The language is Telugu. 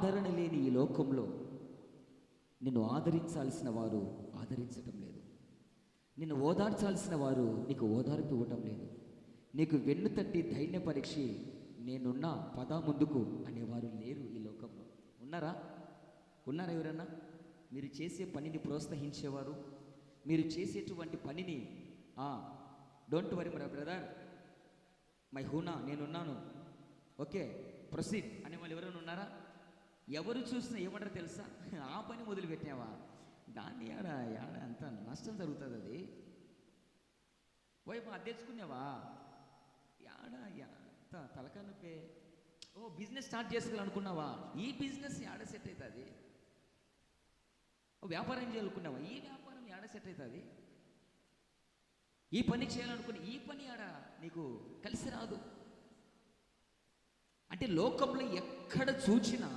ఆదరణ లేని ఈ లోకంలో నిన్ను ఆదరించాల్సిన వారు ఆదరించటం లేదు, నిన్ను ఓదార్చాల్సిన వారు నీకు ఓదార్పు ఇవ్వటం లేదు, నీకు వెన్ను తట్టి ధైర్య పరీక్ష నేనున్నా పదా ముందుకు అనేవారు లేరు ఈ లోకంలో. ఉన్నారా? ఉన్నారా ఎవరన్నా? మీరు చేసే పనిని ప్రోత్సహించేవారు, మీరు చేసేటువంటి పనిని డోంట్ వరీ మై బ్రదర్, మై హూనా, నేనున్నాను, ఓకే ప్రొసీడ్ అనే వాళ్ళు ఎవరైనా ఉన్నారా? ఎవరు చూసినా ఏమంటారు తెలుసా? ఆ పని మొదలుపెట్టావా, దాన్ని ఆడ అంత నష్టం జరుగుతుంది, అది పోయి అది తెచ్చుకున్నావా, అంత తలకాయ నొప్పే. ఓ బిజినెస్ స్టార్ట్ చేసుకోవాలనుకున్నావా, ఈ బిజినెస్ ఆడ సెట్ అవుతుంది. ఓ వ్యాపారం చేయాలనుకున్నావా, ఈ వ్యాపారం ఆడ సెట్ అవుతుంది. ఈ పని చేయాలనుకుని ఈ పని ఆడ నీకు కలిసి రాదు. అంటే లోకంలో ఎక్కడ చూచినా